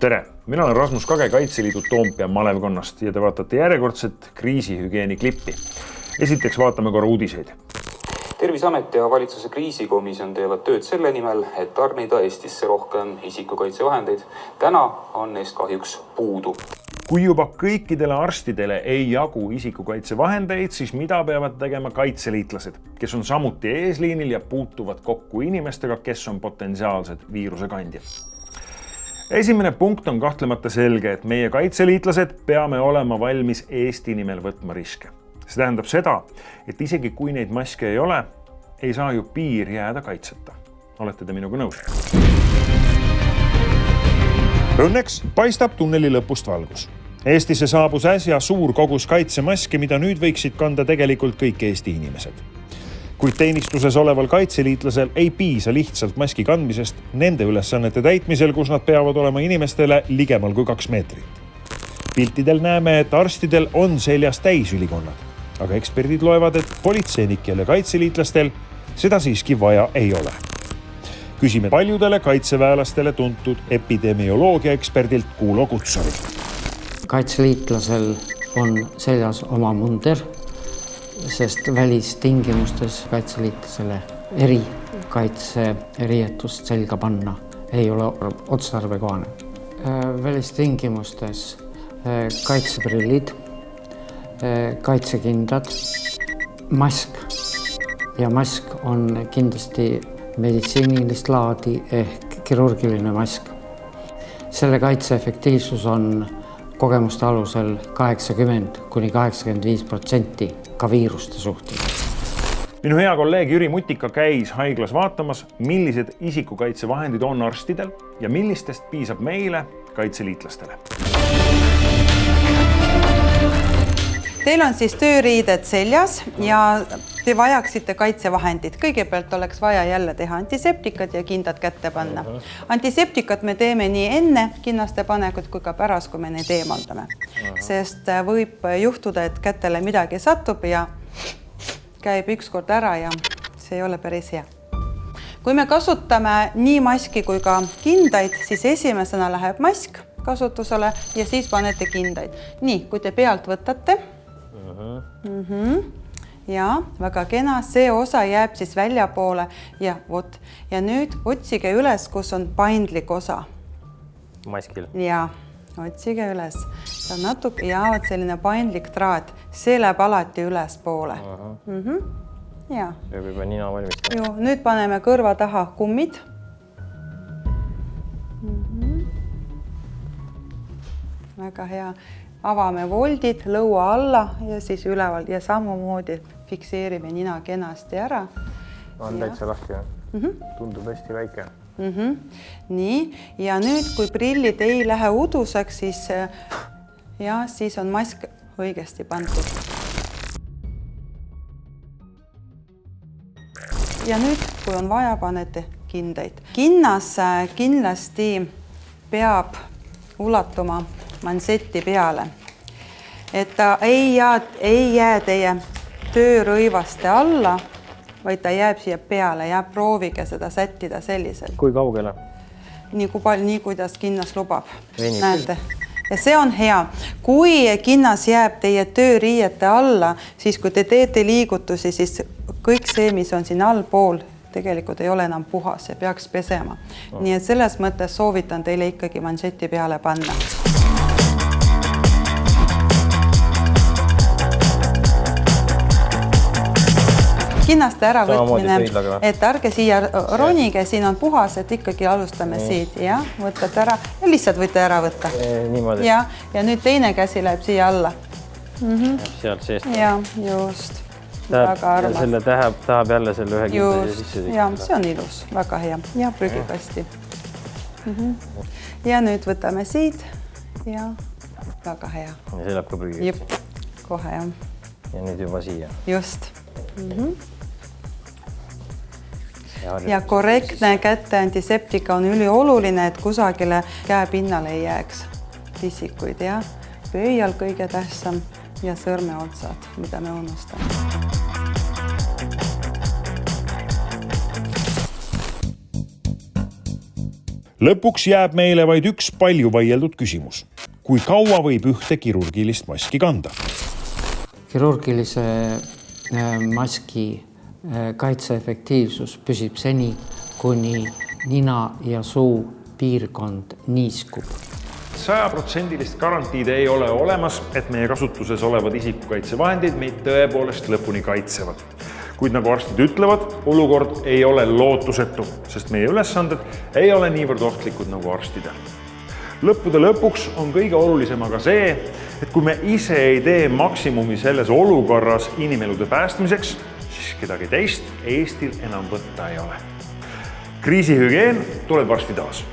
Tere! Mina olen Rasmus Kage Kaitseliidu Toompea malevkonnast ja te vaatate järjekordset kriisihügieeni klippi. Esiteks vaatame korra uudiseid. Terviseamet ja valitsuse kriisikomisjon teevad tööd selle nimel, et tarnida Eestisse rohkem isikukaitsevahendeid. Täna on neist kahjuks puudu. Kui juba kõikidele arstidele ei jagu isikukaitsevahendeid, siis mida peavad tegema kaitseliitlased, kes on samuti eesliinil ja puutuvad kokku inimestega, kes on potentsiaalsed viirusekandjad? Esimene punkt on kahtlemata selge, et meie kaitseliitlased peame olema valmis Eesti nimel võtma riske. See tähendab seda, et isegi kui neid maske ei ole, ei saa ju piir jääda kaitseta. Olete te minuga nõus? Õnneks paistab tunneli lõpust valgus. Eestisse saabus äsja suur kogus kaitsemaske, mida nüüd võiksid kanda tegelikult kõik Eesti inimesed. Kuid teenistuses oleval kaitseliitlasel ei piisa lihtsalt maski kandmisest nende ülesannete täitmisel, kus nad peavad olema inimestele ligemal kui 2 meetrit. Piltidel näeme, et arstidel on seljas täisülikonnad, aga eksperdid loevad, et politseinikel ja kaitseliitlastel seda siiski vaja ei ole. Küsime paljudele kaitseväelastele tuntud epidemioloogia eksperdilt Kuulo Kutsarilt. Kaitseliitlasel on seljas oma munder, sest välistingimustes kaitseliitlasele erikaitseriietust selga panna ei ole otstarbekohane. Välistingimustes kaitseprillid, kaitsekindad, mask ja mask on kindlasti meditsiinilist laadi ehk kirurgiline mask. Selle kaitse efektiivsus on kogemuste alusel 80–85% ka viiruste suhtes. Minu hea kolleeg Jüri Mutika käis haiglas vaatamas, millised isikukaitsevahendid on arstidel ja millistest piisab meile kaitseliitlastele. Teil on siis tööriided seljas ja te vajaksite kaitsevahendid. Kõigepealt oleks vaja jälle teha antiseptikad ja kindad kätte panna. Antiseptikad me teeme nii enne kinnaste panekut kui ka pärast, kui me neid eemaldame. Sest võib juhtuda, et kätele midagi satub ja käib ükskord ära ja see ei ole päris hea. Kui me kasutame nii maski kui ka kindaid, siis esimesena läheb mask kasutusele ja siis panete kindaid. Nii, kui te pealt võtate, ja väga kena, see osa jääb siis väljapoole ja vot. Ja nüüd otsige üles, kus on paindlik osa. Maskil. Ja otsige üles. Ta natuke jaavad selline paindlik traat. See läheb alati üles poole. Ja. See võib juba nina valmistada. Jo, nüüd paneme kõrva taha kummid. Väga hea. Avame voldid lõua alla ja siis üleval ja samamoodi fikseerime nina kenasti ära. On täitsa lahti. Tundub hästi väike. Nii, ja nüüd, kui prillid ei lähe uduseks, siis on mask õigesti pandud. Ja nüüd, kui on vaja, panete kindaid. Kinnas kindlasti peab ulatuma mansetti peale, et ta ei jää teie töörõivaste alla, vaid ta jääb siia peale ja proovige seda sättida selliselt. Kui kaugele? Nii kuidas kinnas lubab. Venib. Näete. Ja see on hea. Kui kinnas jääb teie tööriiete alla, siis kui te teete liigutusi, siis kõik see, mis on siin allpool, tegelikult ei ole enam puhas ja peaks pesema. Nii et selles mõttes soovitan teile ikkagi manseti peale panna. Kinnaste äravõtmine, et ärge siia ronige, siin on puhas, et ikkagi alustame siit ja võtate ära ja lihtsalt võite ära võtta. Niimoodi. Ja nüüd teine käsi läheb siia alla. Sealt seest. Ja, just. Väga armas. Ja selle tahab jälle selle ühe kinda sisse. Ja, see on ilus, väga hea. Ja prügikasti. Ja nüüd võtame siit ja väga hea. Ja see läheb ka prügikasti. Jep, kohe jah. Ja nüüd juba siia. Just. Ja korrektne kätte antiseptika on ülioluline, et kusagile käepinnale ei jääks tisikuid ja pöial kõige tähtsam ja sõrmeotsad, mida me unustame. Lõpuks jääb meile vaid üks palju vaieldud küsimus. Kui kaua võib ühte kirurgilist maski kanda? Kirurgilise maski kaitseefektiivsus püsib seni, kuni nina ja suu piirkond niiskub. 100% garantiid ei ole olemas, et meie kasutuses olevad isikukaitsevahendid meid tõepoolest lõpuni kaitsevad. Kuid nagu arstid ütlevad, olukord ei ole lootusetu, sest meie ülesanded ei ole niivõrd ohtlikud nagu arstidel. Lõppude lõpuks on kõige olulisem aga see, et kui me ise ei tee maksimumi selles olukorras inimelude päästmiseks, siis kedagi teist Eestil enam võtta ei ole. Kriisihügieen tuleb varsti taas.